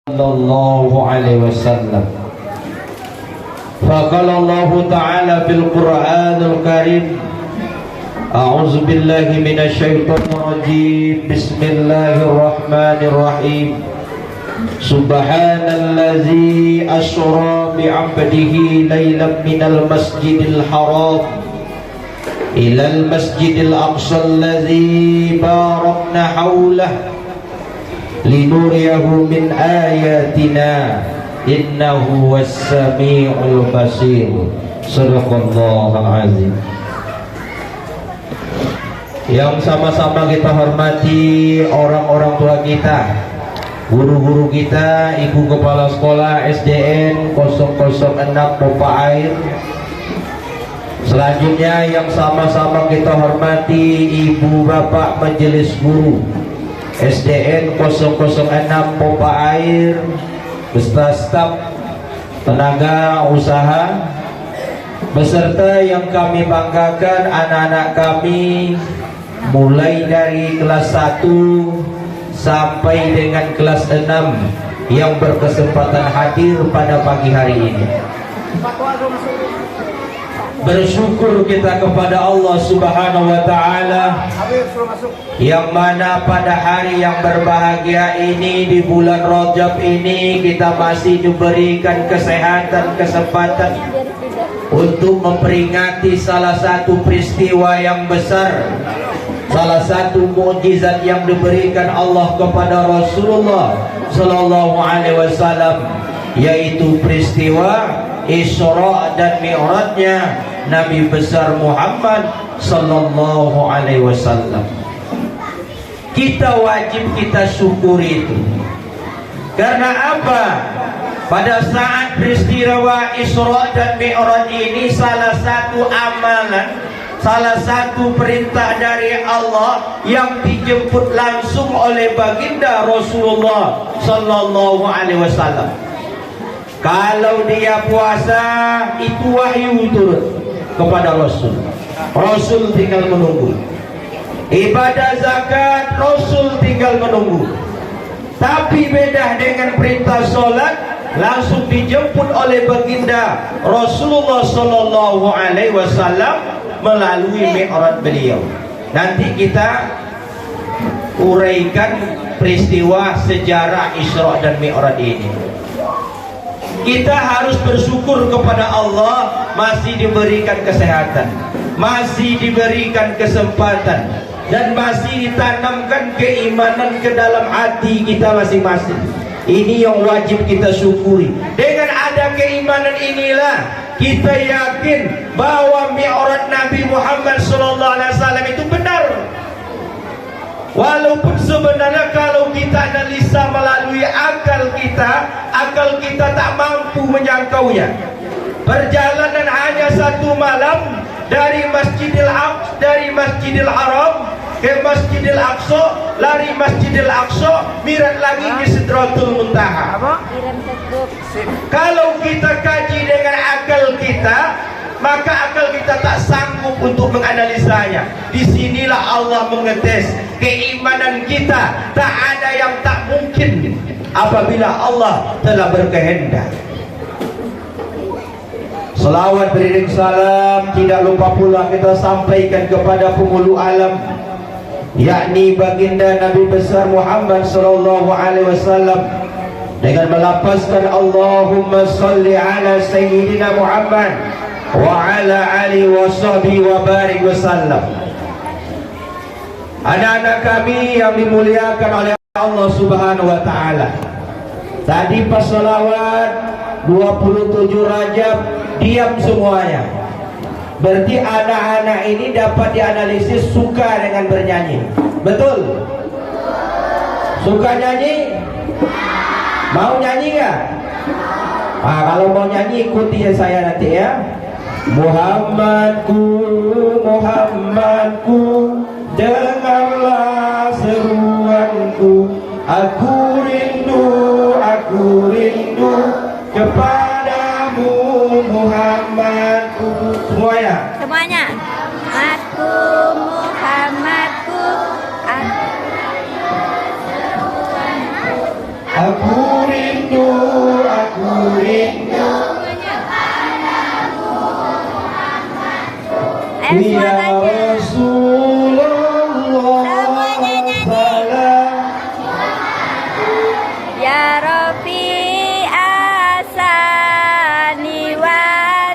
sallallahu alaihi wasallam. Faqala Allah Ta'ala fil Qur'anil Karim, A'udzu billahi minasy syaithanir rajim. Bismillahirrahmanirrahim. Subhanallazi asra bi 'abdihi lailan minal masjidil haram ilal masjidil aqsa allazi barakna haulahu linuriyahu min ayatina innahu was-sami'ul basir. Shadaqallahul azim. Yang sama-sama kita hormati orang-orang tua kita, guru-guru kita, ibu kepala sekolah SDN 006 Popa Air. Selanjutnya yang sama-sama kita hormati ibu bapak majelis guru SDN 006 Popa Air beserta staf tenaga usaha, beserta yang kami banggakan anak-anak kami mulai dari kelas 1 sampai dengan kelas 6 yang berkesempatan hadir pada pagi hari ini. Bersyukur kita kepada Allah Subhanahu wa Ta'ala, yang mana pada hari yang berbahagia ini, di bulan Rajab ini, kita masih diberikan kesehatan, kesempatan untuk memperingati salah satu peristiwa yang besar, salah satu mukjizat yang diberikan Allah kepada Rasulullah Sallallahu Alaihi Wasallam, yaitu peristiwa Isra dan Mi'rajnya Nabi besar Muhammad Sallallahu Alaihi Wasallam. Kita wajib kita syukuri itu. Karena apa? Pada saat peristiwa Isra dan Mi'raj ini, salah satu amalan, salah satu perintah dari Allah yang dijemput langsung oleh baginda Rasulullah Sallallahu Alaihi Wasallam. Kalau dia puasa, itu wahyu turun kepada Rasul. Rasul tinggal menunggu. Ibadah zakat, Rasul tinggal menunggu. Tapi beda dengan perintah sholat, langsung dijemput oleh baginda Rasulullah Sallallahu Alaihi Wasallam melalui mi'raj beliau. Nanti kita uraikan peristiwa sejarah Isra dan Mi'raj ini. Kita harus bersyukur kepada Allah masih diberikan kesehatan, masih diberikan kesempatan, dan masih ditanamkan keimanan ke dalam hati kita masing-masing. Ini yang wajib kita syukuri. Dengan ada keimanan inilah kita yakin bahwa Mi'raj Nabi Muhammad SAW itu benar. Walaupun sebenarnya kalau kita analisa melalui akal kita tak mampu menjangkaunya. Perjalanan hanya satu malam dari Masjidil Haram ke Masjidil Aqsa, lari Masjidil Aqsa, mirat lagi di Sidratul Muntaha. Kalau kita kaji dengan akal kita, maka akal kita tak sanggup untuk menganalisanya. Disinilah Allah mengetes keimanan kita. Tak ada yang tak mungkin apabila Allah telah berkehendak. Selawat beriring salam tidak lupa pula kita sampaikan kepada penghulu alam, yakni baginda Nabi besar Muhammad Sallallahu Alaihi Wasallam, dengan melapaskan Allahumma salli ala Sayyidina Muhammad wa ala alihi wa sahbihi wa barik wasallam. Anak-anak kami yang dimuliakan oleh Allah Subhanahu wa Ta'ala, tadi pas salawat 27 Rajab diam semuanya. Berarti anak-anak ini dapat dianalisis suka dengan bernyanyi. Betul? Suka nyanyi? Mau nyanyi gak? Kalau mau nyanyi ikuti saya nanti ya. Muhammadku, Muhammadku, dengarlah seruanku. Aku rindu kepadamu Muhammadku. Semuanya. Aku Muhammadku, aku rindu Ya Rasulullah salam. Ya Rabbi asani wa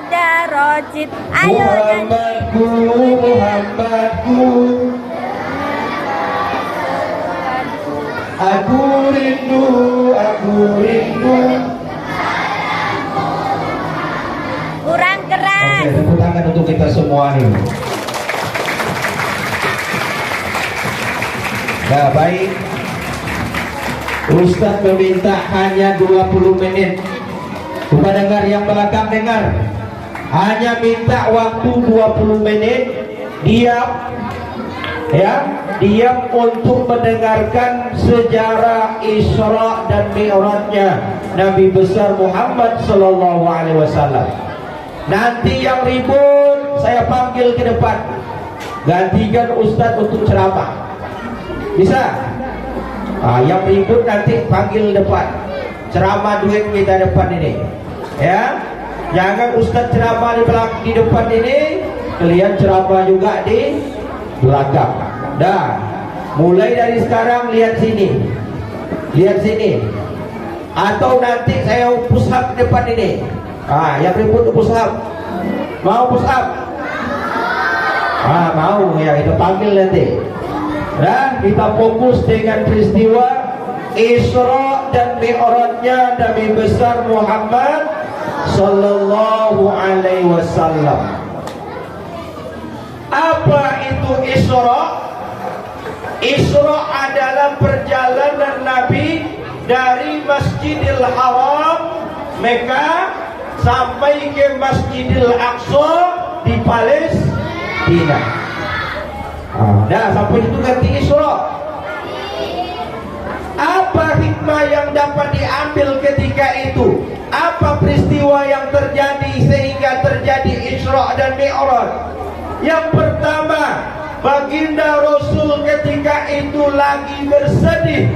darajat. Ayo nyanyi. Muhammadku, aku rindu, aku rindu. Kurang keras. Oke, tepuk tangan untuk kita semua nih. Nah, baik. Ustaz meminta hanya 20 menit. Coba dengar yang belakang dengar. Hanya minta waktu 20 menit. Diam. Ya, diam untuk mendengarkan sejarah Isra dan Mi'rajnya Nabi besar Muhammad sallallahu alaihi wasallam. Nanti yang ribut saya panggil ke depan. Gantikan Ustaz untuk ceramah. Bisa? Yang ribut nanti panggil depan. Ceramah duit kita depan ini. Ya. Jangan Ustaz ceramah di depan ini, kalian ceramah juga di belakang. Dah. Mulai dari sekarang lihat sini. Lihat sini. Atau nanti saya push up depan ini. Yang ribut push up. Mau push up? Mau ya, kita panggil nanti. Dan kita fokus dengan peristiwa Isra dan Mi'rajnya Nabi besar Muhammad sallallahu alaihi wasallam. Apa itu Isra? Isra adalah perjalanan Nabi dari Masjidil Haram Mekah sampai ke Masjidil Aqsa di Palestina. Nah, sampai itu ganti Isra. Apa hikmah yang dapat diambil ketika itu? Apa peristiwa yang terjadi sehingga terjadi Isra dan Mi'raj? Yang pertama, baginda Rasul ketika itu lagi bersedih.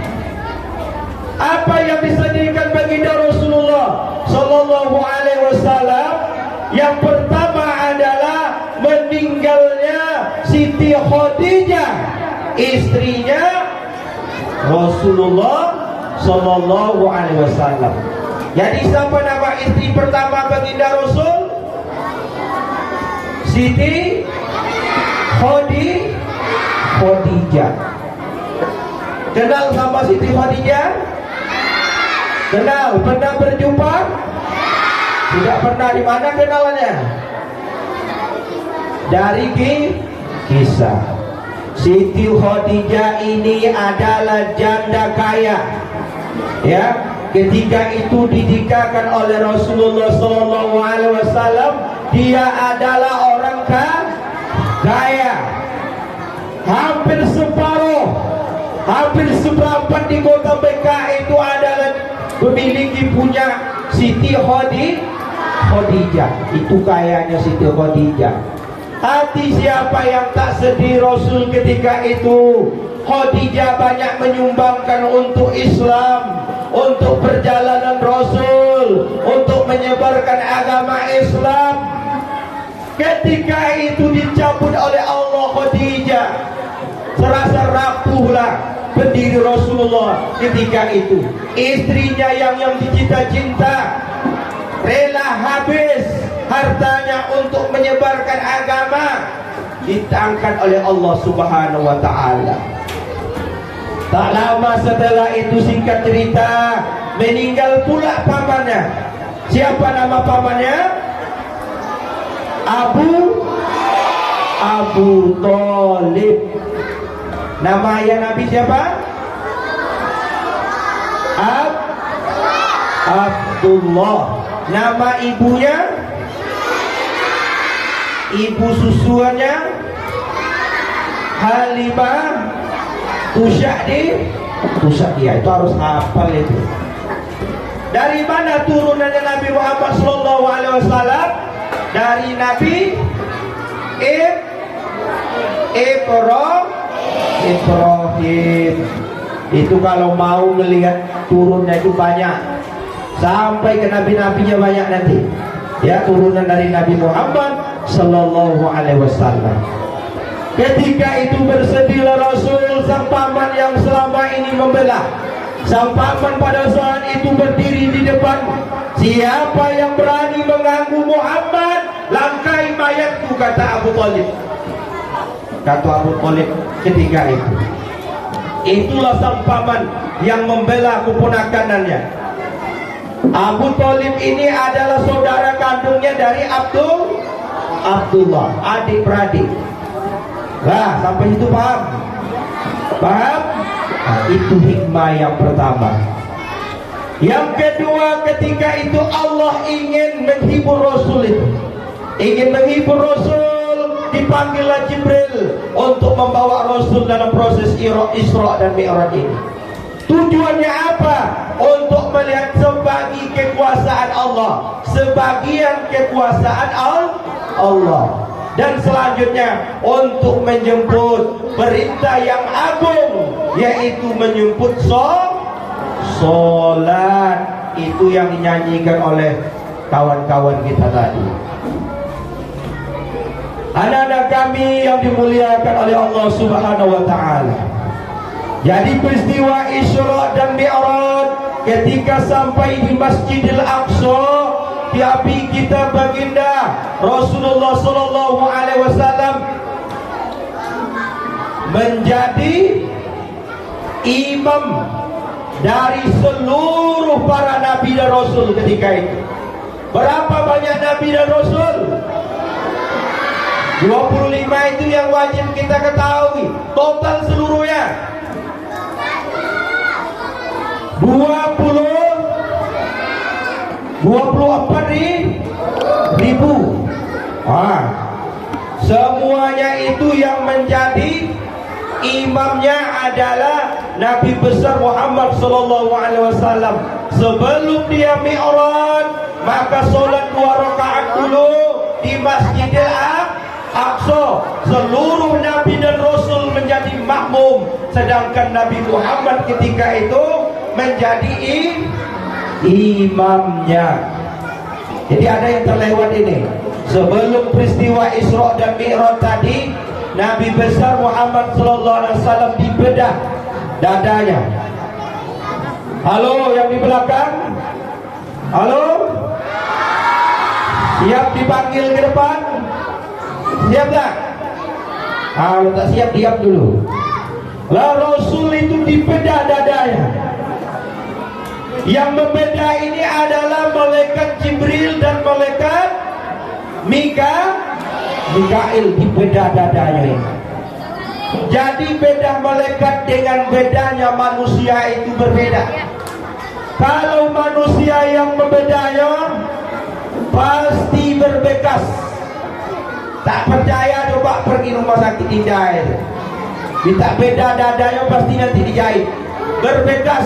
Apa yang disedihkan baginda Rasulullah sallallahu alaihi wasallam? Yang pertama adalah meninggalnya Siti Khadijah, istrinya Rasulullah sallallahu alaihi wasallam. Jadi siapa nama istri pertama baginda Rasul? Siti Khadijah. Kenal sama Siti Khadijah? Kenal? Pernah berjumpa? Tidak pernah. Di mana kenalannya? Dari kisah. Siti Khadijah ini adalah janda kaya. Ya, ketika itu didikahkan oleh Rasulullah sallallahu alaihi wasallam, dia adalah orang kaya. Hampir separuh, hampir seperempat di kota Mekah itu adalah memiliki punya Siti Khadijah. Itu kayanya Siti Khadijah. Hati siapa yang tak sedih Rasul ketika itu? Khadijah banyak menyumbangkan untuk Islam, untuk perjalanan Rasul, untuk menyebarkan agama Islam. Ketika itu dicabut oleh Allah Khadijah, serasa rapuhlah pendiri Rasulullah ketika itu. Istrinya yang dicita-cinta rela habis hartanya untuk menyebarkan agama, ditangkan oleh Allah Subhanahu wa taala. Tak lama setelah itu, singkat cerita, meninggal pula pamannya. Siapa nama pamannya? Abu Thalib. Nama ayah Nabi siapa? Abdullah. Nama ibunya? Ibu susuannya Halimah Tusyadi. Itu harus hafal itu. Dari mana turunannya Nabi Muhammad sallallahu alaihi wasallam? Dari Nabi Ibrahim. Itu kalau mau melihat turunnya itu banyak, sampai ke nabi-nabinya banyak nanti. Ya, turunan dari Nabi Muhammad Sallallahu Alaihi Wasallam. Ketika itu bersedialah Rasul sang paman yang selama ini membela. Sang paman pada saat itu berdiri di depan. Siapa yang berani mengganggu Muhammad, langkai mayatku, kata Abu Thalib. Kata Abu Thalib ketika itu. Itulah sang paman yang membela keponakanannya. Abu Thalib ini adalah saudara kandungnya dari Abdullah, adik-beradik. Nah, sampai itu paham? Paham? Nah, itu hikmah yang pertama. Yang kedua, ketika itu Allah ingin menghibur Rasul itu. Ingin menghibur Rasul, dipanggillah Jibril untuk membawa Rasul dalam proses Isra dan Mi'raj ini. Tujuannya apa? Untuk melihat sebagi kekuasaan Allah, sebagian kekuasaan Allah. Dan selanjutnya untuk menjemput perintah yang agung, yaitu menjemput sholat. Itu yang dinyanyikan oleh kawan-kawan kita tadi. Anak-anak kami yang dimuliakan oleh Allah Subhanahu wa Ta'ala. Jadi peristiwa Isra dan Mi'raj ketika sampai di Masjidil Aqsa, Nabi kita baginda Rasulullah Sallallahu Alaihi Wasallam menjadi imam dari seluruh para nabi dan rasul ketika itu. Berapa banyak nabi dan rasul? 25 itu yang wajib kita ketahui. Total seluruhnya 24.000. Semuanya itu yang menjadi imamnya adalah Nabi besar Muhammad Sallallahu Alaihi Wasallam. Sebelum dia Mi'raj, maka sholat 2 rakaat dulu di Masjidil Aqsa. Seluruh Nabi dan Rasul menjadi makmum, sedangkan Nabi Muhammad ketika itu menjadi imamnya. Jadi ada yang terlewat ini. Sebelum peristiwa Isra dan Mi'raj tadi, Nabi besar Muhammad Sallallahu Alaihi Wasallam dibedah dadanya. Halo yang di belakang? Halo? Siap dipanggil ke depan? Siap tak? Kalau tak siap, diam dulu. Lah Rasul itu dibedah dadanya. Yang membedah ini adalah malaikat Jibril dan malaikat Mikail, dibedah dadanya ini. Jadi beda malaikat dengan bedanya manusia itu berbeda. Kalau manusia yang membedanya pasti berbekas. Tak percaya coba pergi rumah sakit dijahit. Kita beda dadanya pasti nanti dijahit, berbekas.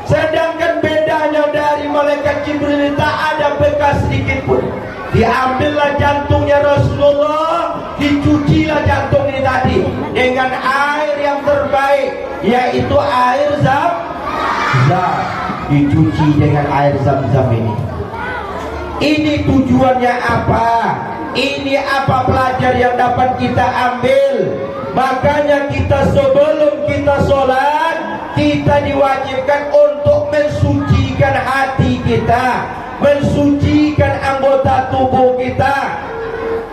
Sedangkan bedanya dari malaikat Jibril tak ada bekas sedikit pun. Diambillah jantungnya Rasulullah, dicucilah jantung ini tadi dengan air yang terbaik, yaitu air zam-zam. Dicuci dengan air zam-zam ini. Ini tujuannya apa? Ini apa pelajar yang dapat kita ambil? Makanya kita sebelum kita sholat, kita diwajibkan untuk mensucikan hati kita, mensucikan anggota tubuh kita.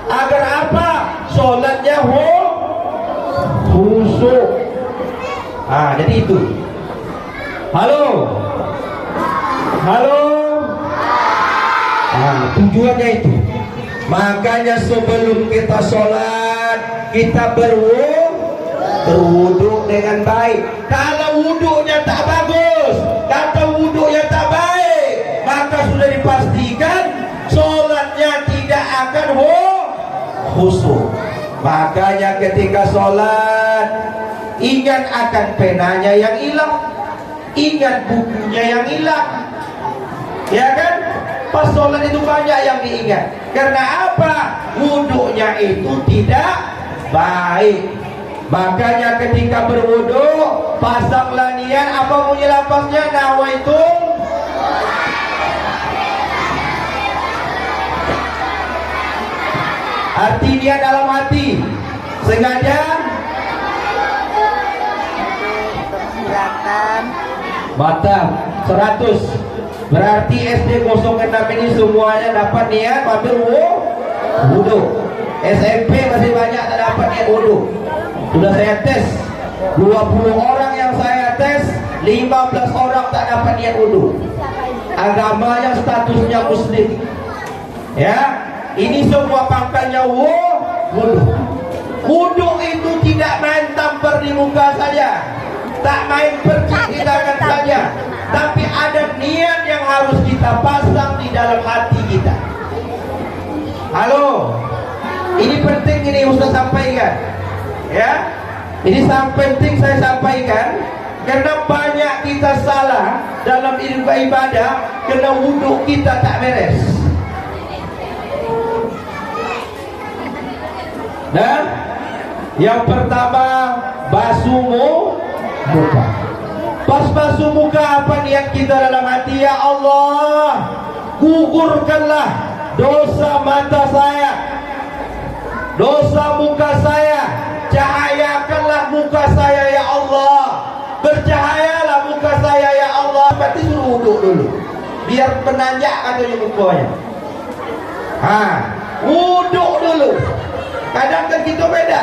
Agar apa? Sholatnya khusyuk. Jadi itu. Halo? Halo? Tujuannya itu. Makanya sebelum kita sholat, kita berwudu dengan baik. Kalau wudunya tak bagus, kata wudunya tak baik, maka sudah dipastikan sholatnya tidak akan khusyuk. Makanya ketika sholat, ingat akan penanya yang hilang, ingat bukunya yang hilang, ya kan? Pas sholat itu banyak yang diingat. Karena apa? Wudunya itu tidak baik. Makanya ketika berwudu, pasanglah niat. Apa bunyi lafaznya? Nawaitu. Berarti niat dalam hati. Sengaja Silakan. batal 100. Berarti SD 06 ini semuanya dapat niat ambil wudu. SMP masih banyak tak dapat niat wudu. Sudah saya tes 20 orang yang saya tes, 15 orang tak dapat niat wudu. Agamanya statusnya muslim. Ya, ini semua pangkalnya wudu. Wudu itu tidak main tampar di muka saja, tak main pergi di tangan saja, tapi ada niat yang harus kita pasang di dalam hati kita. Halo, ini penting, ini Ustaz sampaikan. Ya, ini sangat penting saya sampaikan, karena banyak kita salah dalam ibadah karena wudhu kita tak beres. Dan yang pertama, basuh muka. Pas basuh muka, apa niat kita dalam hati? Ya Allah, gugurkanlah dosa mata saya, dosa muka saya, cahayakanlah muka saya ya Allah, bercahayalah muka saya ya Allah. Berarti suruh wudhu dulu, biar menanjak katanya mukanya. Wudhu dulu. Kadang kan kita beda.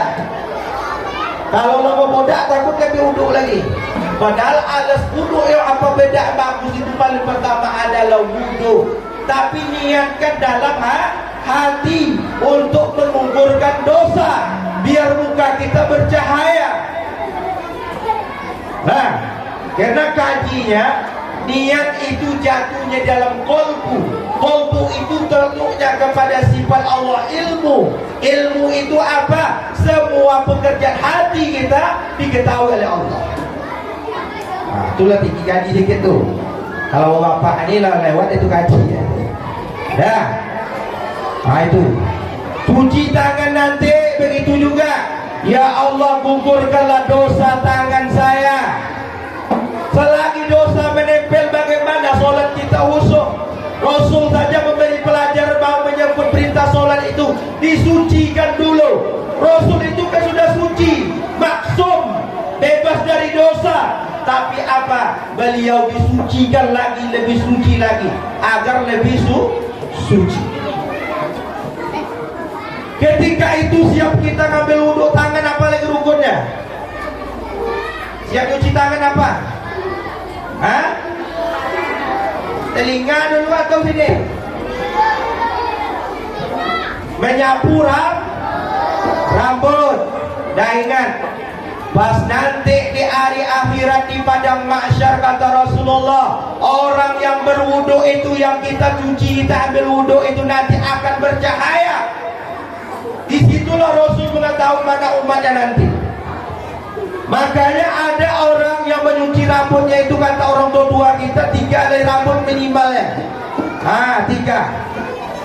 Kalau lama bodak takut kan dia wudhu lagi. Padahal alas wudhu yang apa beda bagus itu paling pertama adalah wudhu. Tapi niatkan dalam hati untuk menguburkan dosa, biar muka kita bercahaya. Nah, karena kajinya niat itu jatuhnya dalam kolbu. Kolbu itu tertuknya kepada sifat Allah ilmu. Ilmu itu apa? Semua pekerjaan hati kita diketahui oleh Allah. Nah, itulah tinggi kaji dikit tuh. Kalau bapak ini lah lewat itu kaji ya. Dah. Nah itu. Cuci tangan nanti begitu juga. Ya Allah, gugurkanlah dosa tangan saya. Selagi dosa menempel, bagaimana sholat kita khusyuk? Rasul saja memberi pelajaran bahwa menyebut perintah sholat itu disucikan dulu. Rasul itu kan sudah suci, maksum, bebas dari dosa. Tapi apa? Beliau disucikan lagi, lebih suci lagi, agar lebih suci. Ketika itu siap kita ngambil wudhu, tangan apa lagi rukunnya? Siap cuci tangan apa? Telinga dulu atau sini? Menyapu rambut. Dah ingat, pas nanti di hari akhirat di padang mahsyar kata Rasulullah, orang yang berwudu itu, yang kita cuci, kita ambil wudu itu nanti akan bercahaya. Disitulah Rasul mengetahui mana umatnya nanti. Makanya ada orang yang menyuci rambutnya itu, kata orang tua kita, 3 helai rambut minimalnya. 3.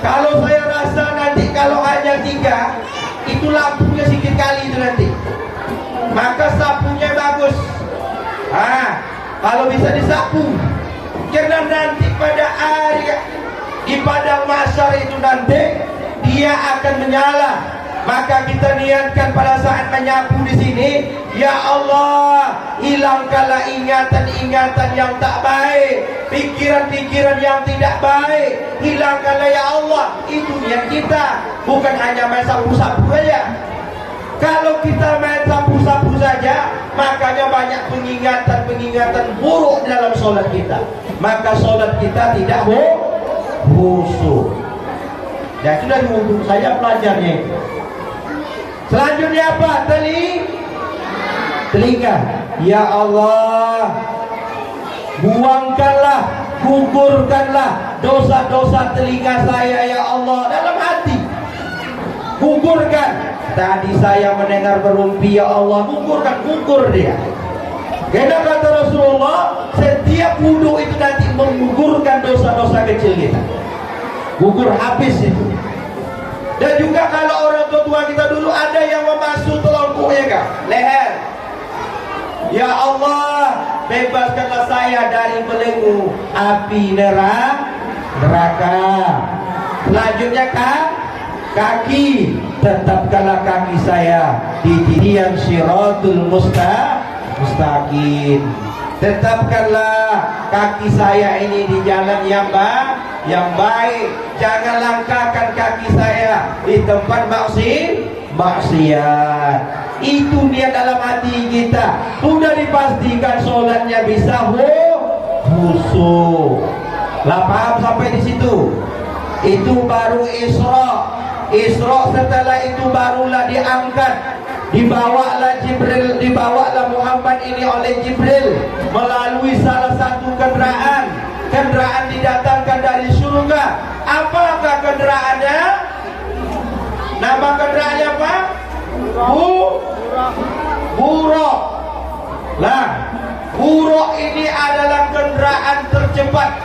Kalau saya rasa nanti kalau hanya 3, itu lampunya sedikit kali itu nanti. Maka sapunya bagus. Kalau bisa disapu. Karena nanti pada hari di padang mahsyar itu nanti dia akan menyala. Maka kita niatkan pada saat menyapu di sini, ya Allah, hilangkanlah ingatan-ingatan yang tak baik, pikiran-pikiran yang tidak baik, hilangkanlah ya Allah. Itu niat kita, bukan hanya main sapu-sapu saja. Kalau kita main sapu-sapu saja, makanya banyak pengingat-peningatan buruk dalam sholat kita. Maka sholat kita tidak khusyuk. Dan sudah diwudhu saja pelajarnya itu. Selanjutnya apa? Telinga. Ya Allah, buangkanlah, gugurkanlah dosa-dosa telinga saya ya Allah. Dalam hati gugurkan. Tadi saya mendengar berumpi ya Allah, gugur dia. Karena kata Rasulullah, setiap wudhu itu nanti menggugurkan dosa-dosa kecil kita. Gugur habis itu. Dan juga kalau orang tua kita dulu ada yang memasuk telongkuknya kah? Leher. Ya Allah, bebaskanlah saya dari belenggu api neraka. Selanjutnya kaki, tetapkanlah kaki saya di tiang Shiratul Mustaqim. Tetapkanlah kaki saya ini di jalan yang baik. Jangan langkahkan kaki saya di tempat maksiat. Itu niat dalam hati kita. Sudah dipastikan sholatnya bisa khusyuk. Lah paham sampai di situ? Itu baru Isra. Isra setelah itu barulah diangkat. Dibawalah Jibril, dibawalah Muhammad ini oleh Jibril melalui salah satu kendaraan. Kendaraan didatangkan dari surga. Apakah kendaraannya? Nama kendaraannya apa? Buraq. Lah, Buraq ini adalah kendaraan tercepat.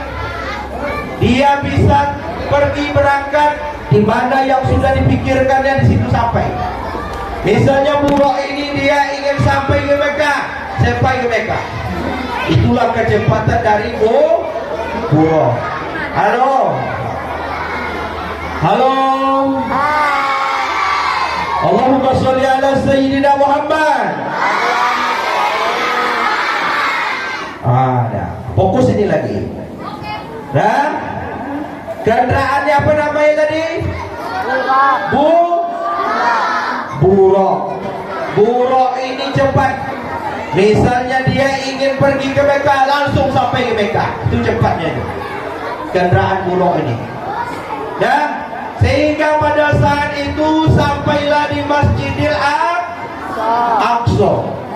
Dia bisa pergi berangkat di mana yang sudah dipikirkannya di situ sampai. Misalnya Buraq ini dia ingin sampai ke Mekah, sampai ke Mekah. Itulah kecepatan dari Buraq. Halo. Halo. Allahumma sholli ala Sayyidina Muhammad. Ada. Fokus ini lagi. Nah, kendaraannya apa namanya tadi? Buraq. Buraq ini cepat. Misalnya dia ingin pergi ke Mekah, langsung sampai ke Mekah. Itu cepatnya itu. Kendaraan Buraq ini. Dan sehingga pada saat itu sampailah di Masjidil Aqsa.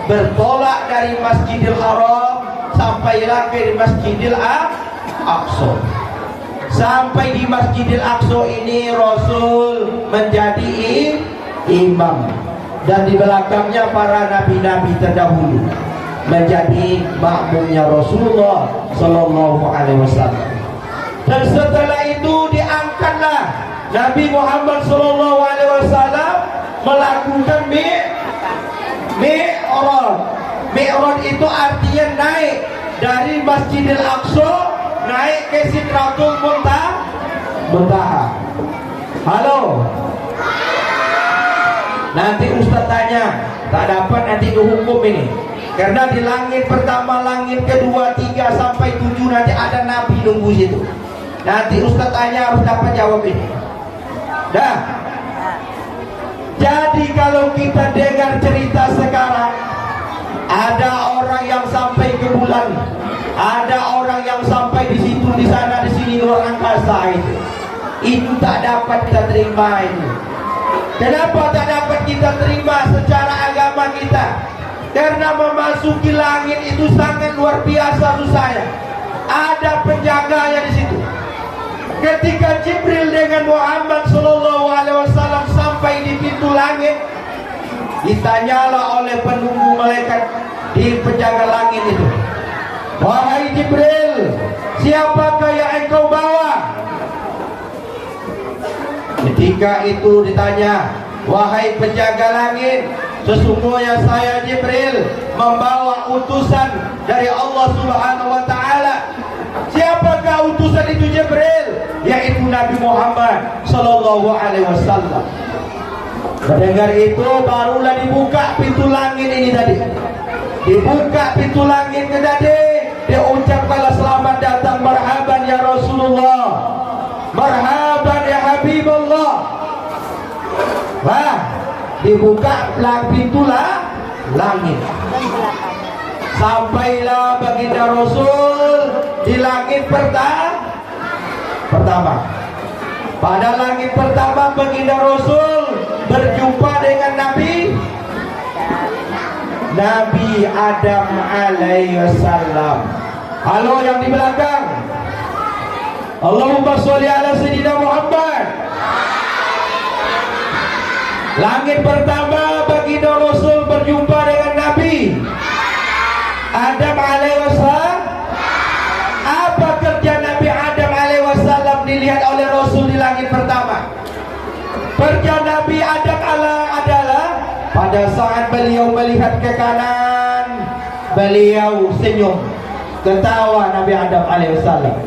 Bertolak dari Masjidil Haram sampailah ke Masjidil Aqsa. Sampai di Masjidil Aqsa ini Rasul menjadi imam, dan di belakangnya para nabi-nabi terdahulu menjadi makmumnya Rasulullah Sallallahu Alaihi Wasallam. Dan setelah itu diangkatlah Nabi Muhammad Sallallahu Alaihi Wasallam melakukan Mi'raj. Mi'raj itu artinya naik dari Masjidil Aqsa naik ke Sidratul Muntaha. Halo. Nanti Ustaz tanya, tak dapat nanti dihukum ini. Karena di langit pertama, langit kedua, 3 sampai 7 nanti ada Nabi nunggu situ. Nanti Ustaz tanya harus dapat jawab ini. Dah. Jadi kalau kita dengar cerita sekarang, ada orang yang sampai ke bulan, ada orang yang sampai di situ, di sana, di sini, luar angkasa itu tak dapat kita terima itu. Kenapa tak dapat kita terima secara agama kita? Karena memasuki langit itu sangat luar biasa susahnya. Ada penjaganya di situ. Ketika Jibril dengan Muhammad Sallallahu Alaihi Wasallam sampai di pintu langit, ditanyalah oleh penunggu malaikat di penjaga langit itu, wahai Jibril, siapakah yang engkau bawa? Ketika itu ditanya, wahai penjaga langit, sesungguhnya saya Jibril membawa utusan dari Allah Subhanahu wa taala. Siapakah utusan itu Jibril? Yaitu Nabi Muhammad Sallallahu Alaihi Wasallam. Mendengar itu barulah dibuka pintu langit ini tadi. Dibuka pintu langit ke tadi, diucapkanlah selamat datang, marhaban ya Rasulullah, marhaban ya Habibullah. Wah, dibuka pintu langit. Sampailah baginda Rasul di langit pertama. Pada langit pertama baginda Rasul berjumpa dengan Nabi Adam alaihi wasallam. Halo yang di belakang. Allahumma sholli ala Sayyidina Muhammad. Langit pertama baginda Rasul berjumpa dengan Nabi Adam alaihi wasallam. Apa kerja Nabi Adam alaihi wasallam dilihat oleh Rasul di langit pertama? Kerja Nabi Adam adalah pada saat beliau melihat ke kanan, beliau senyum, ketawa Nabi Adam alaihi wasallam.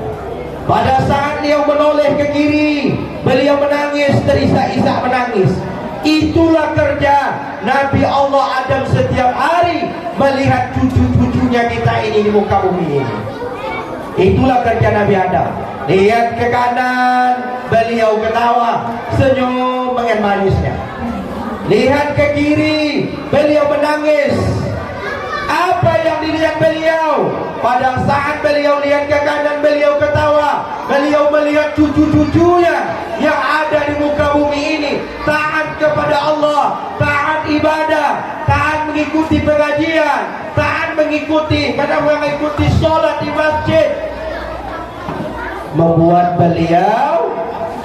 Pada saat beliau menoleh ke kiri, beliau menangis, terisak-isak menangis. Itulah kerja Nabi Allah Adam setiap hari melihat cucu-cucunya kita ini di muka bumi ini. Itulah kerja Nabi Adam. Lihat ke kanan, beliau ketawa, senyum dengan manisnya. Lihat ke kiri, beliau menangis. Apa yang dilihat beliau? Pada saat beliau lihat ke kanan, beliau ketawa. Beliau melihat cucu-cucunya yang ada di muka bumi ini taat kepada Allah, taat ibadah, taat mengikuti pengajian, taat mengikuti sholat di masjid. Membuat beliau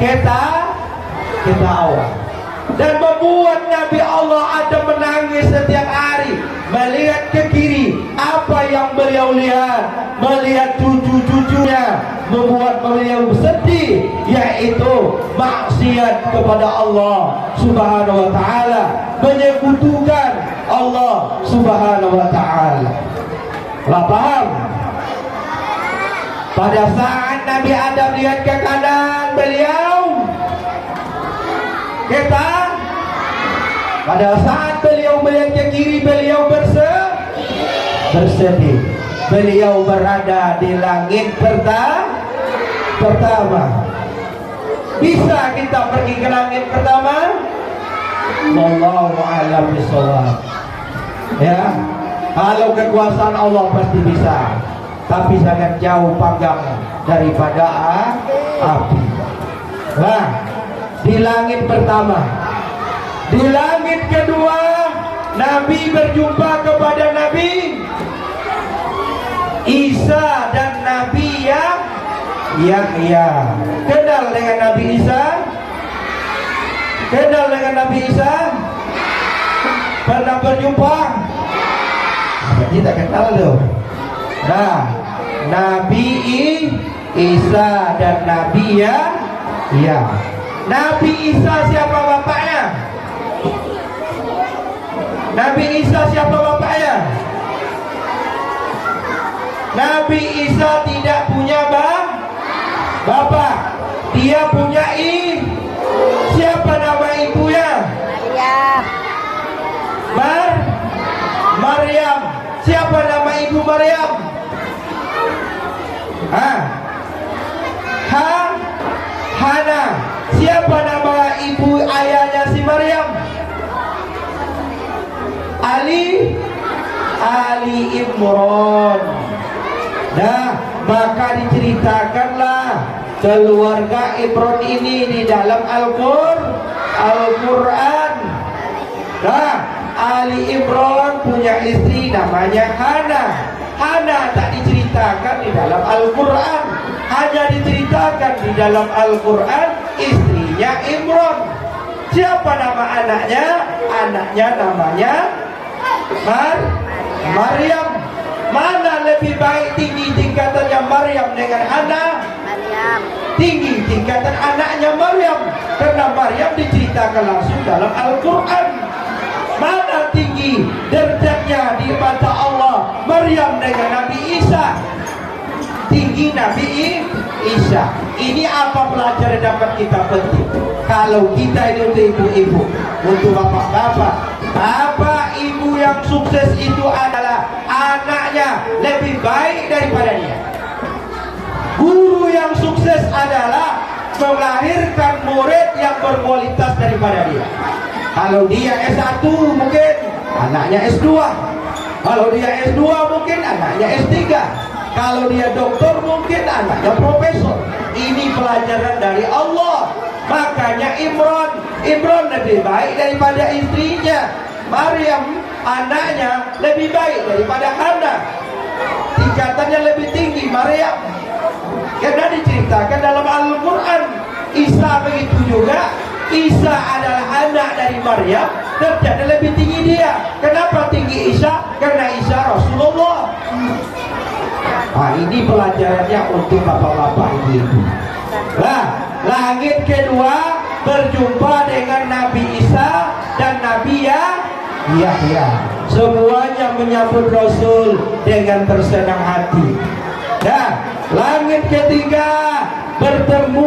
ketawa. Dan membuat Nabi Allah Adam menangis setiap hari melihat ke kiri. Apa yang beliau lihat? Melihat cucu-cucunya, membuat beliau sedih, yaitu maksiat kepada Allah Subhanahu wa ta'ala, menyekutukan Allah Subhanahu wa ta'ala. Lah paham? Pada saat Nabi Adam lihat ke kanan, beliau pada saat beliau melihat ke kiri, beliau bersedih. Beliau berada di langit pertama. Bisa kita pergi ke langit pertama? Wallahu a'lam bishawab. Ya, kalau kekuasaan Allah pasti bisa, tapi sangat jauh panggang daripada api. Nah, di langit pertama. Di langit kedua, Nabi berjumpa kepada Nabi Isa dan Nabi Yahya. Kenal dengan Nabi Isa? Kenal dengan Nabi Isa? Pernah berjumpa? Kita kenal loh. Nah, Nabi Isa dan Nabi Yahya. Nabi Isa siapa bapaknya? Nabi Isa siapa bapaknya? Nabi Isa tidak punya bapak. Dia punya siapa nama ibunya? Maryam. Siapa nama ibu Maryam? Hana. Siapa nama ibu ayahnya si Maryam? Ali Imran. Nah, maka diceritakanlah keluarga Imran ini di dalam Al-Quran. Nah, Ali Imran punya istri namanya Hana. Hana tak diceritakan di dalam Al-Quran, hanya diceritakan di dalam Al-Quran istrinya Imran. Siapa nama anaknya? Anaknya namanya Maryam. Mana lebih baik tinggi tingkatannya Maryam dengan Hana? Tinggi tingkatan anaknya Maryam, karena Maryam diceritakan langsung dalam Al-Quran. Mana tinggi derajatnya di mata Allah Maryam dengan Nabi Isa? Tinggi Nabi Isa. Ini apa pelajaran dapat kita petik? Kalau kita ini untuk ibu-ibu, untuk bapak-bapak, bapak ibu yang sukses itu adalah anaknya lebih baik daripada dia. Guru yang sukses adalah melahirkan murid yang berkualitas daripada dia. Kalau dia S1 mungkin anaknya S2. Kalau dia S2 mungkin anaknya S3. Kalau dia doktor mungkin anaknya profesor. Ini pelajaran dari Allah. Makanya Imran lebih baik daripada istrinya. Maryam anaknya lebih baik daripada Hana. Tingkatannya lebih tinggi Maryam, karena diceritakan dalam Al-Quran. Isa begitu juga. Isa adalah anak dari Maryam, derajatnya lebih tinggi dia. Kenapa tinggi Isa? Karena Isa Rasulullah. Ini pelajarannya untuk bapak-bapak ibu. Nah, langit kedua berjumpa dengan Nabi Isa dan Nabi Yahya. Semuanya menyambut Rasul dengan tersenang hati. Nah, langit ketiga bertemu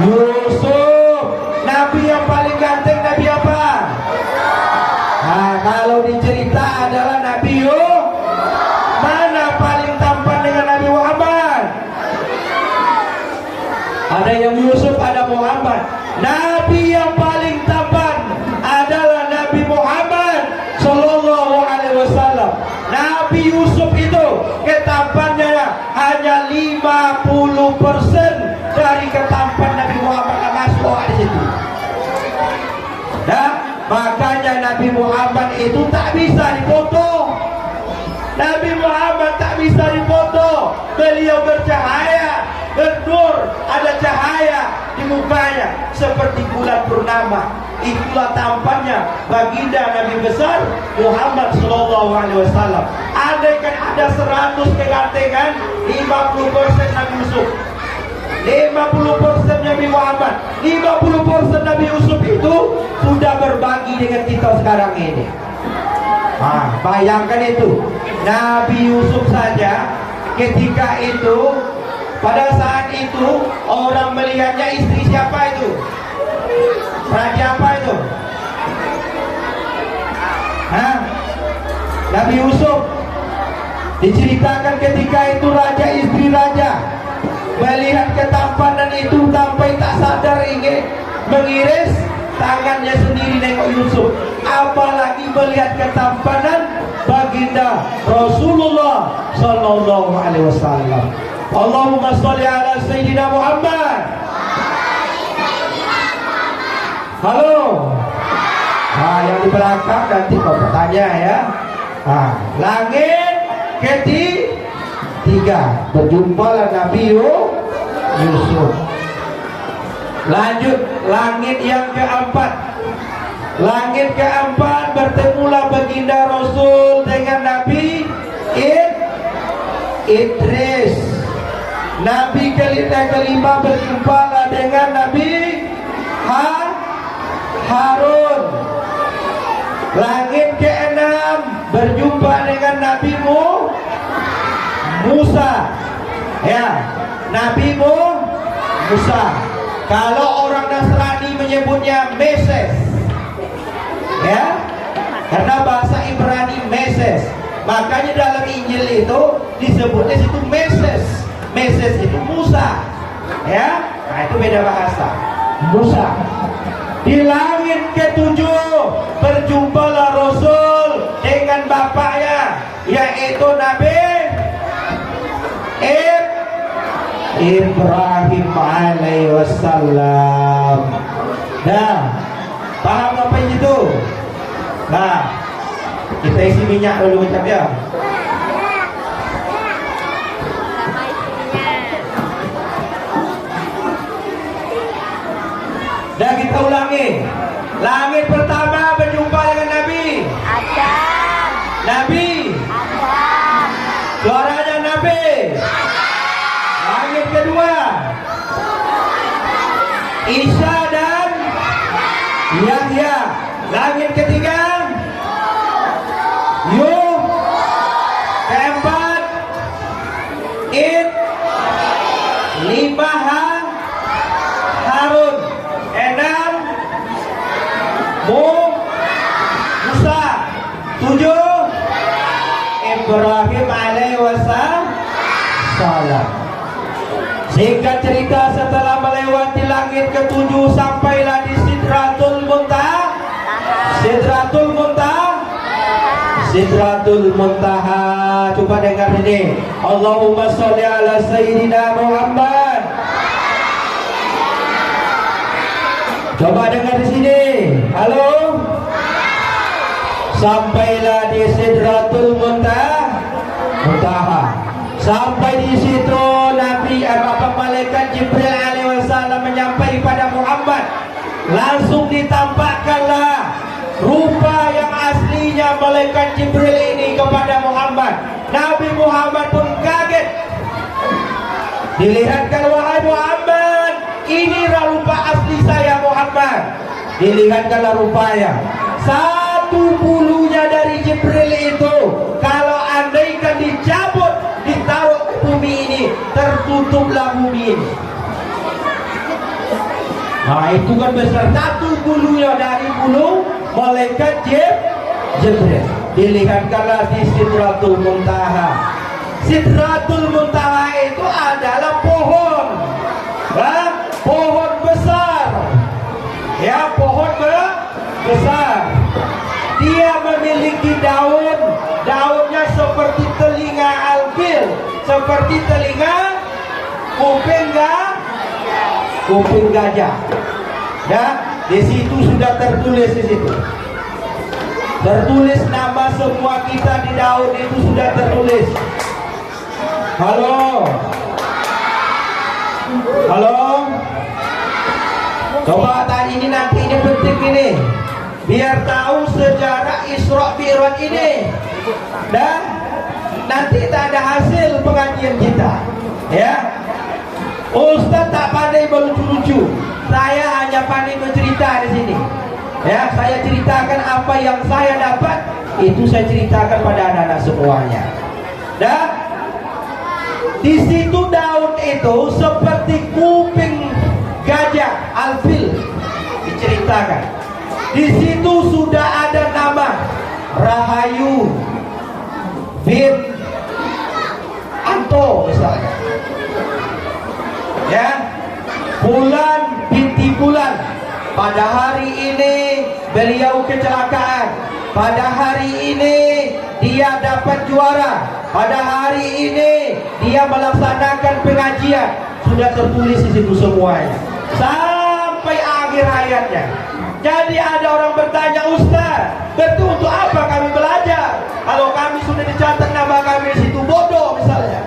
Yusuf. Nabi yang paling ganteng Nabi apa? Nah, kalau dicerita adalah Nabi Yusuf. Mana paling tampan dengan Nabi Muhammad? Ada yang Yusuf, ada Muhammad. Nabi yang paling tampan adalah Nabi Muhammad Sallallahu Alaihi Wasallam. Nabi Yusuf itu ketampannya hanya 50% dari ketampan Nabi Muhammad yang masuk di situ. Nah, makanya Nabi Muhammad itu tak bisa dipoto. Nabi Muhammad tak bisa dipoto. Beliau bercahaya, bernur, ada cahaya di mukanya seperti bulan purnama. Itulah tampannya baginda Nabi besar Muhammad Sallallahu Alaihi Wasallam. Andaikan ada 100 kegantengan, 50% Nabi Yusuf, 50% Nabi Muhammad, 50% Nabi Yusuf itu sudah berbagi dengan kita sekarang ini. Bayangkan itu, Nabi Yusuf saja ketika itu, pada saat itu orang melihatnya istri siapa itu? Raja apa itu? Nabi Yusuf. Diceritakan ketika itu raja, istri raja melihat ketampanan itu sampai tak sadar ingin mengiris tangannya sendiri nengok Yusuf. Apalagi melihat ketampanan baginda Rasulullah Sallallahu Alaihi Wasallam. Allahumma sholli ala Sayyidina Muhammad. Halo. Yang di belakang nanti kau bertanya ya. Langit ketiga, berjumpalah Nabi Yusuf. Lanjut, langit yang keempat. Langit keempat bertemulah baginda Rasul dengan Nabi Idris. Nabi kelima berjumpalah dengan Nabi Harun. Langit keenam berjumpa dengan Nabi Musa. Ya, Nabi Musa. Kalau orang Nasrani menyebutnya Meses, ya, karena bahasa Ibrani Meses. Makanya dalam Injil itu disebutnya situ Meses. Meses itu Musa, ya. Nah, itu beda bahasa. Musa. Di langit ketujuh berjumpalah Rasul dengan bapaknya, yaitu Nabi Ibrahim alaihi wasallam. Nah, paham apa itu? Nah, kita isi minyak dulu macam ya. Dan kita ulangi. Langit pertama berjumpa dengan Nabi Adam. Nabi Adam. Suaranya Nabi. Langit kedua Isa dan Yahya. Langit ketiga keempat lima Harun, enam Musa, tujuh Ibrahim alaihi wasallam. Singkat cerita, setelah melewati langit ketujuh sampailah di Sidratul Muntaha. Sidratul Muntaha. Coba dengar ini. Allahumma sholli ala Sayyidina Muhammad. Coba dengar di sini. Halo. Sampailah di Sidratul Muntaha. Sampai di situ Nabi malaikat Jibril alaihi wasallam menyampaikan pada Muhammad. Langsung ditampakkanlah rupa yang aslinya malaikat Jibril ini kepada Muhammad. Nabi Muhammad pun kaget. Dilihatkan, wahai Muhammad, inilah rupa asli saya Muhammad. Dilihatkanlah rupanya. Satu bulunya dari Jibril itu, kalau andaikan dicabut, ditaruh ke bumi ini, tertutuplah bumi ini. Nah itu kan besar, satu bulunya dari bulu malaikat Jibril. Dilihatkanlah di Sidratul Muntaha. Sidratul Muntaha itu adalah pohon, pohon besar, ya pohon besar. Dia memiliki daun, daunnya seperti telinga alfil, seperti telinga kuping gajah. Ya, di situ sudah tertulis di situ. Tertulis nama semua kita di daun itu sudah tertulis. Halo. Halo. Coba tanya ini nanti ini penting ini. Biar tahu sejarah Isra Mi'raj ini. Dan nanti tak ada hasil pengajian kita. Ya. Ustaz tak pandai berlucu-lucu. Saya hanya pandai bercerita di sini. Ya, saya ceritakan apa yang saya dapat, itu saya ceritakan pada anak-anak semuanya. Dan di situ daun itu seperti kuping gajah, alfil, diceritakan. Di situ sudah ada nama Rahayu bin Anto misalnya. Ya, Bulan binti Bulan. Pada hari ini beliau kecelakaan. Pada hari ini dia dapat juara. Pada hari ini dia melaksanakan pengajian. Sudah tertulis di situ semuanya sampai akhir hayatnya. Jadi ada orang bertanya, Ustaz, betul untuk apa kami belajar kalau kami sudah dicatat nama kami di situ? Bodoh misalnya.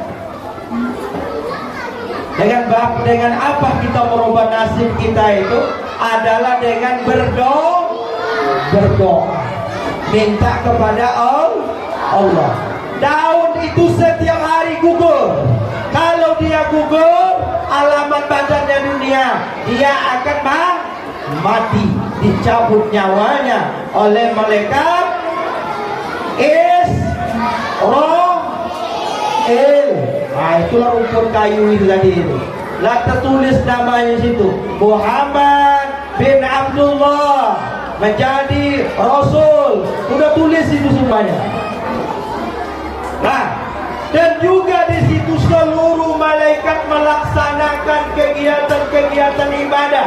Dengan apa kita merubah nasib kita itu? Adalah dengan berdoa, minta kepada Allah. Daun itu setiap hari gugur. Kalau dia gugur, alamat badannya dunia, dia akan mati, dicabut nyawanya oleh malaikat Israfil. Nah itulah rumput kayu itu tadi itu. Lah tertulis namanya situ, Muhammad bin Abdullah menjadi Rasul. Sudah tulis itu semuanya. Nah, dan juga di situ seluruh malaikat melaksanakan kegiatan-kegiatan ibadah.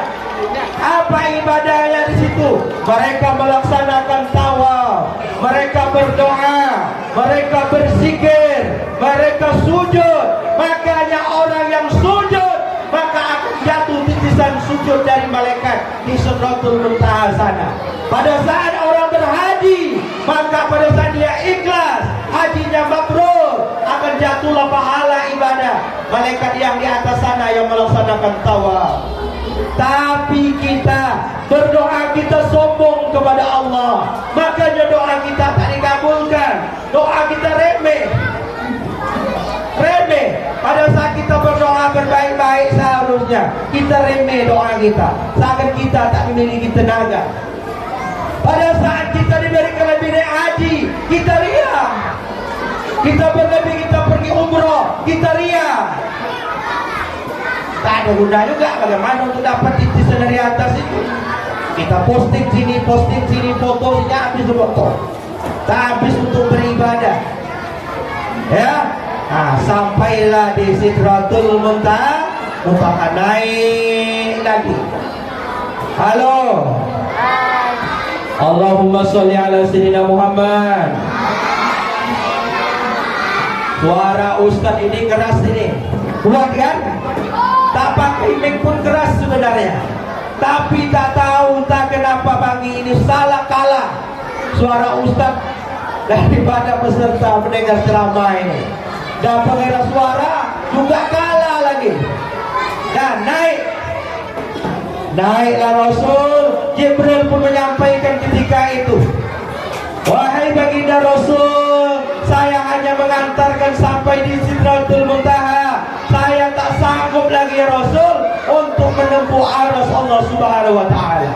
Apa ibadahnya di situ? Mereka melaksanakan tawaf, mereka berdoa, mereka berzikir, mereka sujud. Makanya orang yang sujud maka akan jatuh titisan sujud dari malaikat di Sidratul Muntaha sana. Pada saat orang berhaji, maka pada saat dia ikhlas, hajinya mabrur, akan jatuhlah pahala ibadah malaikat yang di atas sana yang melaksanakan tawaf. Tapi kita berdoa, kita sombong kepada Allah, makanya doa kita tak dikabulkan. Doa kita remeh. Pada saat kita berdoa berbaik-baik seharusnya kita remeh doa kita, seakan kita tak memiliki tenaga. Pada saat kita diberikan lebih naik haji, kita riak. Kita berlebih, kita pergi umroh, kita riak. Tak ada guna juga. Bagaimana untuk dapat titisan dari atas itu? Kita posting sini, foto sini, habis foto. Tak habis untuk beribadah. Ya. Nah, sampailah di Sidratul Muntaha, naik lagi. Halo. Allahumma sholli ala sayyidina Muhammad. Suara Ustaz ini keras ini. Kuat kan? Tak pakai mic pun keras sebenarnya. Tapi tak tahu tak kenapa pagi ini salah kalah suara Ustaz daripada peserta mendengar ceramah ini. Dan pengeras suara juga kalah lagi. Dan naiklah Rasul. Jibril pun menyampaikan ketika itu, wahai baginda Rasul, saya hanya mengantarkan sampai di Sidratul Muntaha. Saya tak sanggup lagi ya Rasul untuk menempuh aras Allah Subhanahu wa Ta'ala.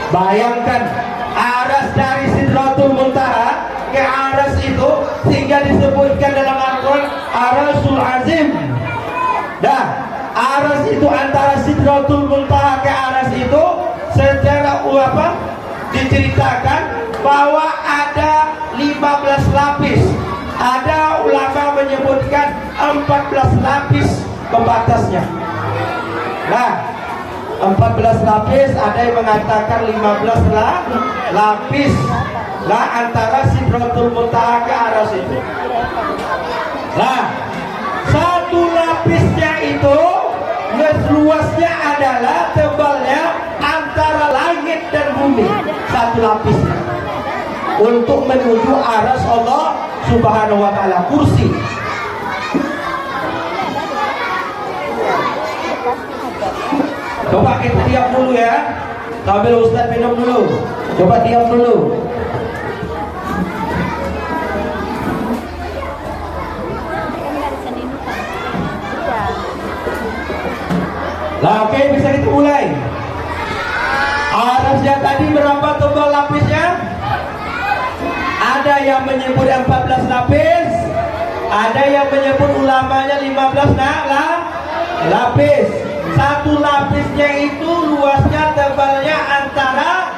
Bayangkan aras dari Sidratul Muntaha ke aras itu, sehingga disebutkan dalam Al-Quran Arasul Azim. Dah, aras itu antara Sidratul Muntaha ke aras apa? Diceritakan bahwa ada 15 lapis. Ada ulama menyebutkan 14 lapis pembatasnya. Nah, 14 lapis, ada yang mengatakan 15 lapis lah antara Sidratul Muntaha ke aras itu. Nah, satu lapisnya itu luasnya adalah tebalnya antara langit dan bumi. Satu lapisnya untuk menuju aras Allah Subhanahu wa ta'ala, kursi. Coba kita diam dulu ya, sambil Ustaz minum dulu. Coba diam dulu. Nah, oke, bisa kita mulai. Arasnya tadi berapa tebal lapisnya? Ada yang menyebut 14 lapis, ada yang menyebut ulamanya 15 lapis. Satu lapisnya itu luasnya tebalnya antara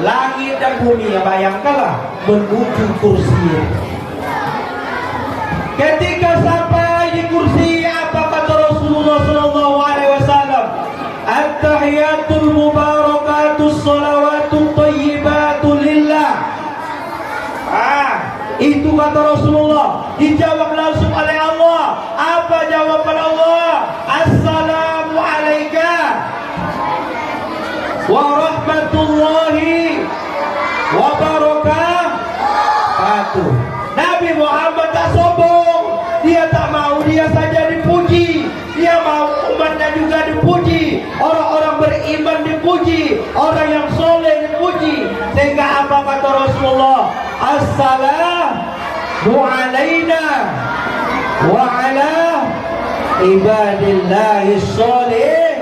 langit dan bumi. Ya, bayangkanlah menuju kursi. Ketika sampai di kursi, apa kata Rasulullah sallallahu alaihi wasallam? At-tahiyatul mubarakatus shalawatul thayyibatu lillah. Itu kata Rasulullah. Dijawab langsung oleh Allah. Apa jawaban Allah? Assalamu alayka wa rahmatullahi wa barakatuh. Nabi Muhammad tak sombong. Dia tak mau dia saja dipuji. Dia mau umatnya juga dipuji. Orang-orang beriman dipuji. Orang yang soleh dipuji. Sehingga apa kata Rasulullah? Assalamu alaina wa ala ibadillahi sholihin.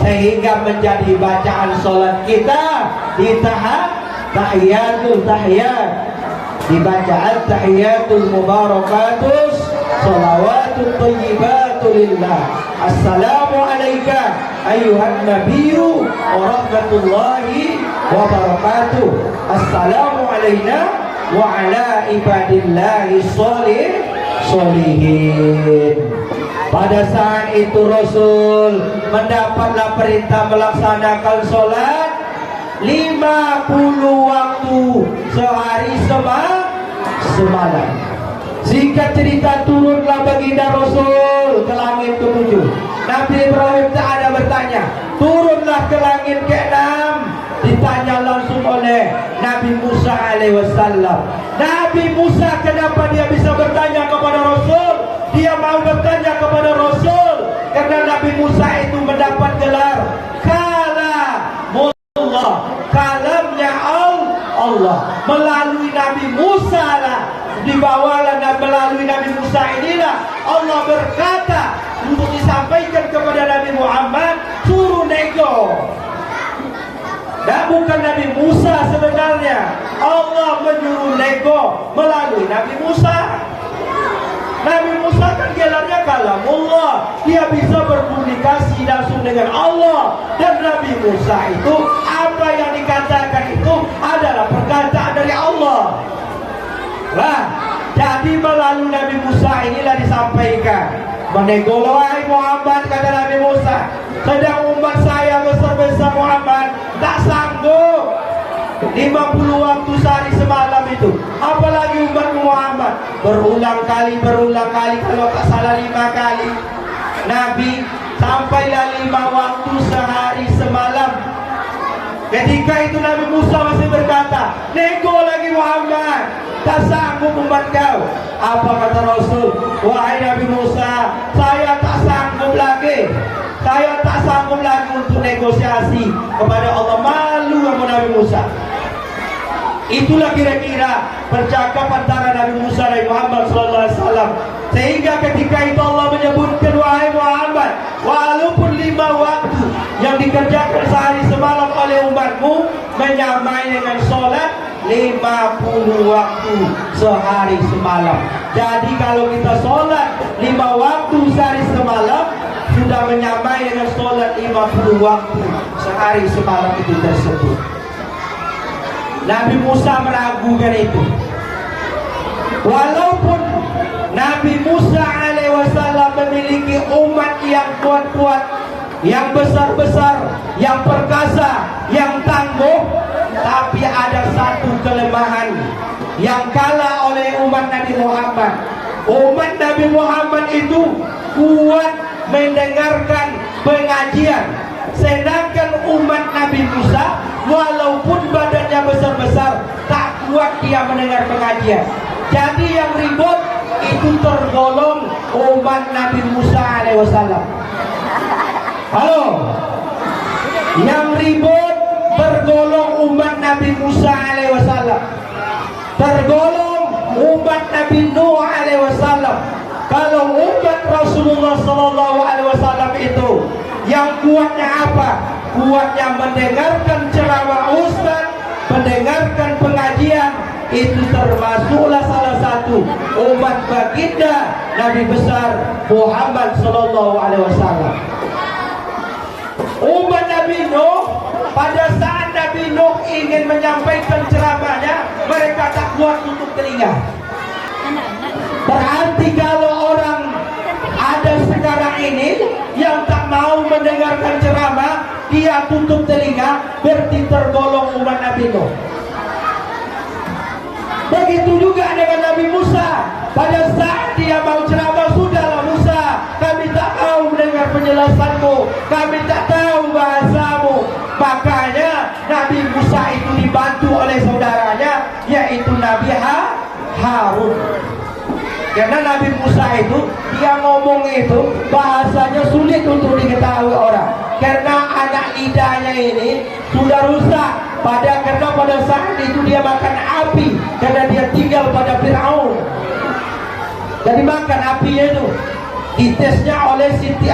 Sehingga menjadi bacaan sholat kita di tahiyatul tahiyat, dibaca at-tahiyatul mubarakatus shalawatut thayyibatul lillah. Assalamu alayka ayyuhan nabiyyu wa rahmatullahi wa barakatuh. Assalamu alayna wa ala ibadillahi sholihin. Pada saat itu Rasul mendapatlah perintah melaksanakan sholat 50 waktu sehari semalam. Singkat cerita, turunlah baginda Rasul ke langit ke-7. Nabi Ibrahim tak ada bertanya. Turunlah ke langit ke-6. Ditanya langsung oleh Nabi Musa alaihi wasallam. Nabi Musa, kenapa dia bisa bertanya kepada Rasul? Dia mau bertanya kepada Rasul karena Nabi Musa itu mendapat gelar Kalamullah, kalamnya Allah. Melalui Nabi Musa lah, dibawalah dan melalui Nabi Musa inilah Allah berkata untuk disampaikan kepada Nabi Muhammad, suruh nego. Dan bukan Nabi Musa sebenarnya, Allah menyuruh nego melalui Nabi Musa. Nabi Musa kan gelarnya kalamullah, dia bisa berkomunikasi langsung dengan Allah. Dan Nabi Musa itu apa yang dikatakan itu adalah perkataan dari Allah. Nah, jadi melalui Nabi Musa inilah disampaikan. Menego wahai Muhammad, kata Nabi Musa, sedang umat saya besar-besar Muhammad tak sanggup 50 waktu sehari semalam itu, apalagi umat Muhammad. Berulang kali kalau tak salah 5 kali Nabi sampailah 5 waktu sehari semalam. Ketika itu Nabi Musa masih berkata, nego lagi Muhammad, tak sanggup umat kau. Apa kata Rasul? Wahai Nabi Musa, saya tak sanggup lagi. Saya tak sanggup lagi untuk negosiasi kepada Allah. Malu sama Nabi Musa. Itulah kira-kira percakapan antara Nabi Musa dan Muhammad SAW. Sehingga ketika itu Allah menyebutkan, wahai Muhammad, walaupun 5 waktu yang dikerjakan sehari semalam oleh umatmu menyamai dengan sholat 50 waktu sehari semalam. Jadi kalau kita sholat 5 waktu sehari semalam, sudah menyamai dengan sholat 50 waktu sehari semalam itu tersebut. Nabi Musa meragukan itu. Walaupun Nabi Musa alaihi wasallam memiliki umat yang kuat-kuat, yang besar-besar, yang perkasa, yang tangguh, tapi ada satu kelemahan yang kalah oleh umat Nabi Muhammad. Umat Nabi Muhammad itu kuat mendengarkan pengajian, sedangkan umat Nabi Musa walaupun badannya besar-besar tak kuat dia mendengar pengajian. Jadi yang ribut itu tergolong umat Nabi Musa alaihi wasallam. Halo, yang ribut tergolong umat Nabi Musa alaihi wasallam, tergolong umat Nabi Nuh alaihi wasallam. Kalau umat Rasulullah sallallahu alaihi wasallam itu yang kuatnya apa? Kuatnya mendengarkan ceramah ustaz, mendengarkan pengajian. Itu termasuklah salah satu umat baginda Nabi besar Muhammad sallallahu alaihi wasallam. Umat Nabi Nuh, pada saat Nabi Nuh ingin menyampaikan ceramahnya, mereka tak kuat tutup telinga. Berarti kalau orang ada sekarang ini yang tak mau mendengarkan ceramah, dia tutup telinga, berarti tergolong umat Nabi Nuh. Begitu juga dengan Nabi Musa. Pada saat dia mau ceramah, sudahlah Musa, kami tak mau mendengar penjelasanmu, kami tak tahu bahasamu. Makanya Nabi Musa itu dibantu oleh saudaranya, yaitu Nabi Harun. Karena Nabi Musa itu, dia ngomong itu bahasanya sulit untuk diketahui orang, karena anak lidahnya ini sudah rusak. Karena pada saat itu dia makan api, karena dia tinggal pada Fir'aun. Jadi makan apinya itu ditesnya oleh Siti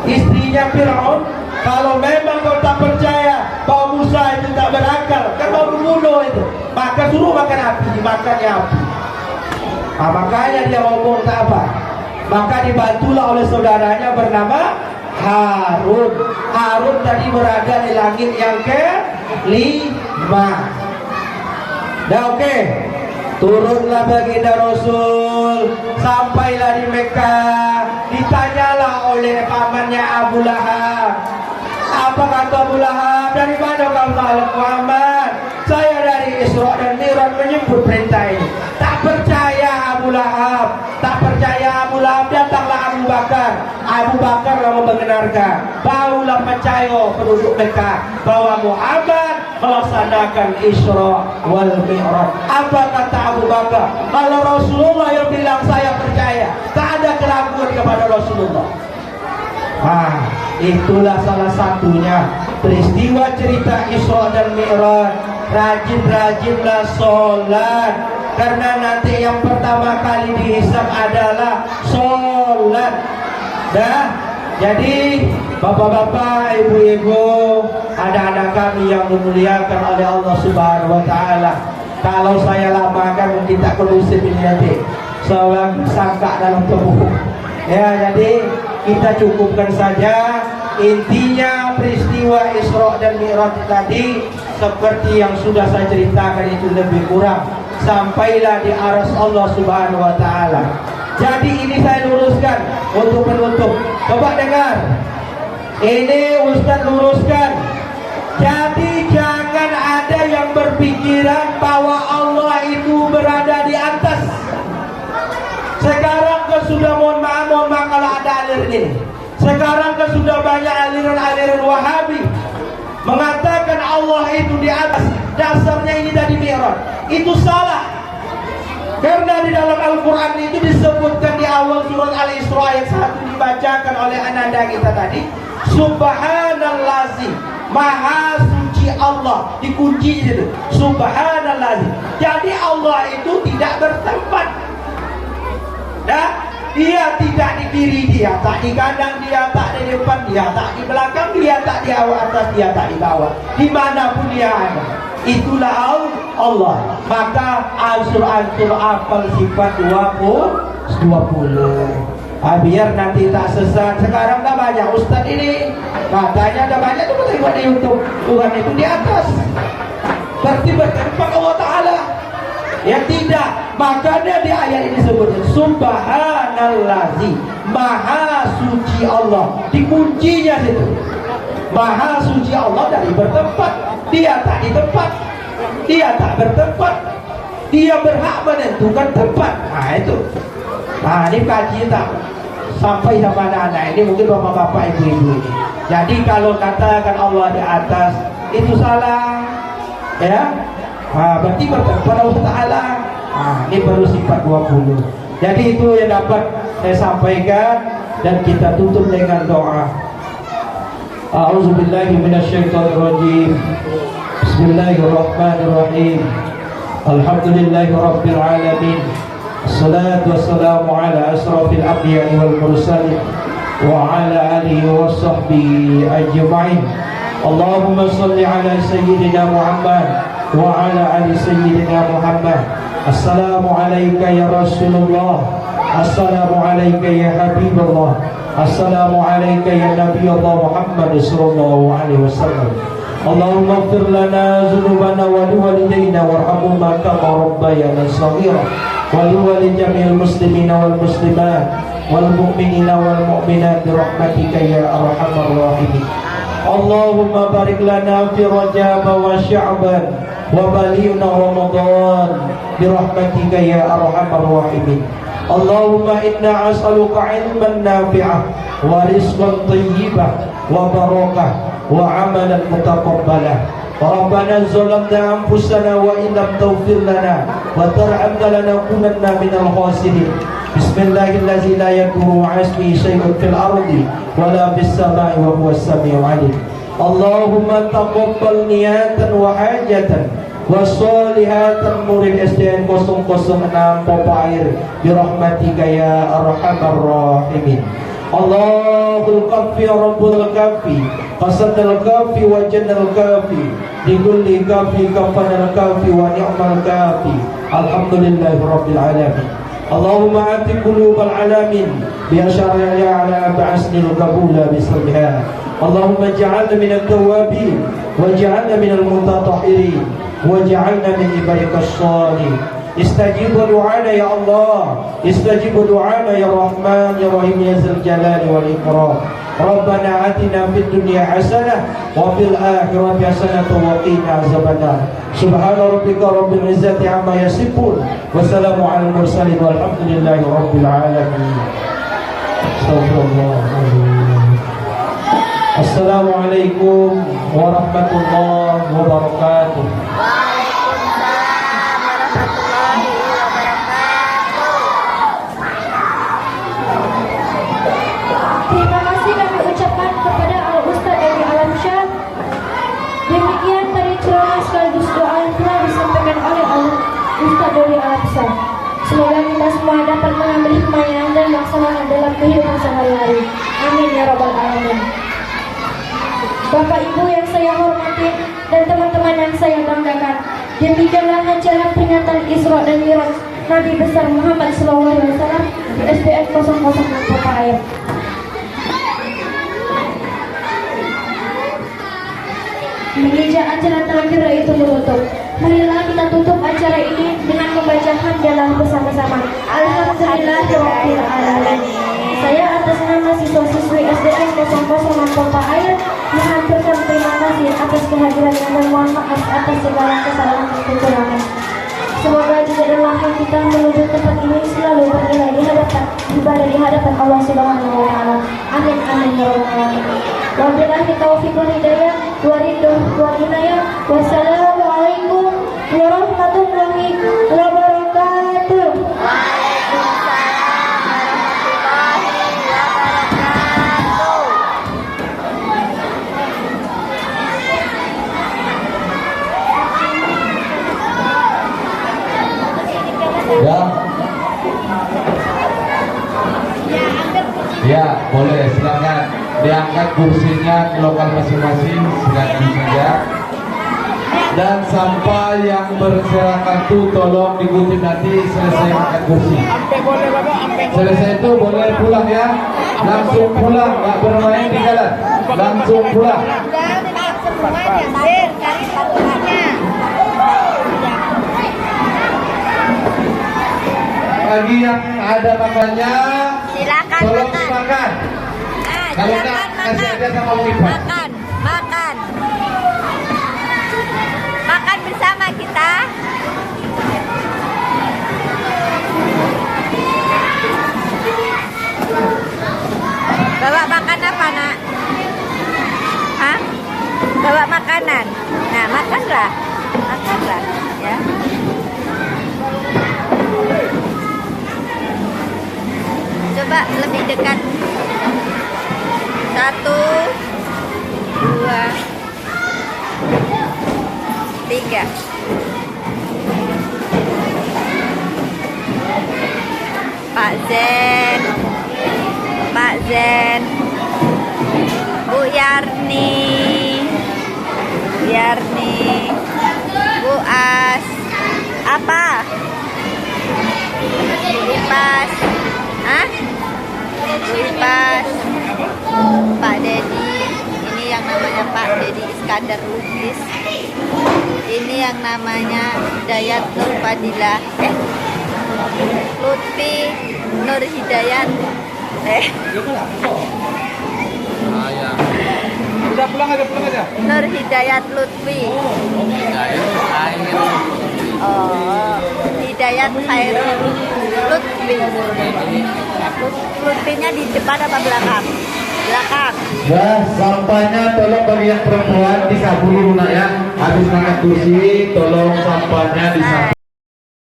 istrinya Fir'aun. Kalau memang kau tak percaya bahwa Musa itu tak berakal, kan mau membunuh itu, maka suruh makan api, dimakannya api. Nah, makanya dia ngomong tak apa. Maka dibantulah oleh saudaranya bernama Harun. Harun tadi berada di langit yang ke-5. Dah oke. Turunlah baginda Rasul, sampailah di Mekah. Ditanyalah oleh pamannya Abu Lahab. Apa kata Abu Lahab? Dari mana kau tahu Muhammad? Saya dari Isra dan Mi'raj menyebut perintah ini. Tak percaya Abu Lahab, tak percaya Abu Lahab. Datanglah Abu Bakar. Abu Bakar yang membenarkan. Barulah percaya penduduk Mekah bahwa Muhammad melaksanakan Isra wal Mi'raj. Apa kata Abu Bakar? Kalau Rasulullah yang bilang saya percaya, tak ada keraguan kepada Rasulullah. Itulah salah satunya peristiwa cerita Isra dan Mi'raj. Rajin-rajinlah sholat, karena nanti yang pertama kali dihisab adalah sholat. Dah. Jadi bapak-bapak, ibu-ibu, anak-anak kami yang dimuliakan oleh Allah Subhanahu wa taala. Kalau saya lamakan mungkin tak kondusif ini nanti. Seorang sangka dalam tubuh. Ya, jadi kita cukupkan saja. Intinya peristiwa Isra dan Mi'raj tadi seperti yang sudah saya ceritakan itu lebih kurang. Sampailah di aras Allah Subhanahu wa taala. Jadi ini saya luruskan untuk penutup. Coba dengar. Ini Ustaz luruskan. Jadi jangan ada yang berpikiran bahwa Allah itu berada di atas. Sekarang kan sudah mohon maaf kalau ada aliran ini. Sekarang kan sudah banyak aliran-aliran Wahabi mengatakan Allah itu di atas. Dasarnya ini dari Mi'raj. Itu salah. Karena di dalam Al-Quran itu disebutkan di awal surat Al-Isra ayat 1 dibacakan oleh ananda kita tadi. Subhanallazi, Maha suci Allah. Dikunci itu. Subhanallazi. Jadi Allah itu tidak bertempat. Nah, dia tidak di kiri, dia tak di kanan, dia tak di depan, dia tak di belakang, dia tak di atas, dia tak di bawah. Dimanapun dia ada, itulah Allah. Maka ansur-ansur apal sifat 20. Biar nanti tak sesat. Sekarang dah banyak ustaz ini Katanya ada banyak tuh ibadah di YouTube. Tuhan itu di atas. Berarti bertempat Allah Ta'ala. Ya tidak. Makanya di ayat ini disebutnya Subhanallazi, Maha suci Allah. Dikuncinya situ. Maha suci Allah dari bertempat. Dia tak di tempat. Dia tak bertempat. Dia berhak menentukan tempat. Nah itu. Nah ini kaji tak sampai sama anak-anak ini, mungkin bapak-bapak ibu-ibu ini. Jadi kalau katakan Allah di atas itu salah, ya. Nah, berarti bertempat Allah Ta'ala. Nah, ini baru sifat 20. Jadi itu yang dapat saya sampaikan, dan kita tutup dengan doa. A'udzubillahi minasyaitonirrajim. Bismillahirrahmanirrahim. Alhamdulillahi rabbil alamin. Assalatu wassalamu ala asrafil anbiya'i wal mursalin wa ala alihi wa sahbihi ajma'in. Allahumma salli ala sayyidina Muhammad wa ala ali sayyidina Muhammad. Assalamu alayka ya Rasulullah. Assalamu alayka ya Habibullah. Assalamu alayka ya Nabi Allah Muhammad sallallahu alaihi wasallam. Allahumma ighfir lana dhunubana wa liwalidayna warhamhuma kama rabbayana shaghira wa liwalidayil muslimina wal muslimat wal mu'minina wal mu'minat bi rahmatika ya arhamar rahimin. Allahumma barik lana fi Rajab wa Sya'ban wa balighna Ramadan bi rahmatika ya arhamar rahimin. Allahumma inna as'aluka ilman nafi'ah wa rizqan thayyibah wa barakah wa amalan mutaqabbalah. Rabbana zalamna anfusana wa in lam taghfir lana wa tarhamna lanakunanna minal khasirin. Bismillahirrahmanirrahim. La yadurru asmi syai'un fil ardi wa la fis samai wa huwas samiul alim. Allahumma taqabbal niyatan wa hajatan wa salihatan murid SDN 006 Popo Air bi rahmatika ya arhamar rahimin. Allahul kafi rabbul kafi qasadal kafi wa jannal kafi likulli kafi kafanal kafi wa ni'mal kafi. Alhamdulillahi rabbil alamin. Allahumma ati qulubal alamin bi asyariya ala ba'asnil qabula bismiha. Allahumma ja'alna minat tawabin waj'alna minal mutatahhirin waj'alna min ibadikas shalihin. Istajib du'ana ya Allah, istajib du'ana ya Rahman ya Rahim ya Dzal Jalali wal Ikram. Rabbana atina fid dunya hasanah wa fil akhirati hasanah wa qina azabannar. Subhana rabbika rabbil izzati amma yasifun wa salamun alal mursalin walhamdulillahi rabbil alamin. Assalamualaikum warahmatullahi wabarakatuh. Terima kasih kami ucapkan kepada Al-Ustaz dari Alam Syah. Demikian tadi ceramah sekaligus doa yang telah disampaikan oleh Al-Ustaz dari Alam Syah. Semoga kita semua dapat mengambil hikmahnya dan melaksanakan dalam kehidupan sehari-hari. Amin ya rabbal alamin. Bapak Ibu yang saya hormati dan teman-teman yang saya banggakan, demikianlah acara peringatan Isra dan Mi'raj Nabi besar Muhammad SAW di SDN 006 Popo Air. Menginjak acara terakhir itu menutup. Marilah kita tutup acara ini dengan membaca hamdalah bersama-sama. Alhamdulillahirabbil alamin. Saya atas nama siswa-siswi SDN 006 Popo Air mengaturkan terima kasih atas kehadirannya dan mohon maaf atas segala kesalahan dan kekurangan. Semoga juga dalam kita menuju tempat ini selalu bernilai di hadapan ibadah di hadapan Allah Subhanahu wa taala. Amin amin ya rabbal alamin. Wabillahi taufiq wal hidayah wa ridho wal inayah. Wassalamualaikum warahmatullahi wabarakatuh. Ya, boleh, silakan diangkat kursinya ke lokal masing-masing, silakan saja. Dan sampai yang berserakan itu tolong dikutip nanti selesai angkat kursi. Selesai itu boleh pulang ya, langsung pulang, nggak bermain di jalan. langsung pulang. Udah Pak semuanya, Bir, cari patukannya. Bagi yang ada makannya, Silakan tolong makan. dimakan. Nah, Kalau silakan enggak, kasih makan. aja sama Wifa. Makan, makan. Makan bersama kita. Bawa makan apa, Nak? Hah? Bawa makanan. Nah, makanlah. Makanlah, ya. Coba lebih dekat. 1, 2, 3. Pak Zen, Pak Zen, Bu Yarni, Bu As, apa? Bu Ipas, hah? Bu Ipas, Pak Dedi, ini yang namanya Pak Dedi Iskandar Lubis, ini yang namanya Hidayat Nur Fadilah, Lutfi Nur Hidayat, Udah pulang aja. Nur Hidayat Lutfi. Oh, Hidayat Khairul Lutfi. Lutfinya di depan apa belakang? Belakang. Ya, sampahnya tolong bagi yang perempuan disapu dulu nak ya. Habis ngangkat kursi, tolong sampahnya disapu.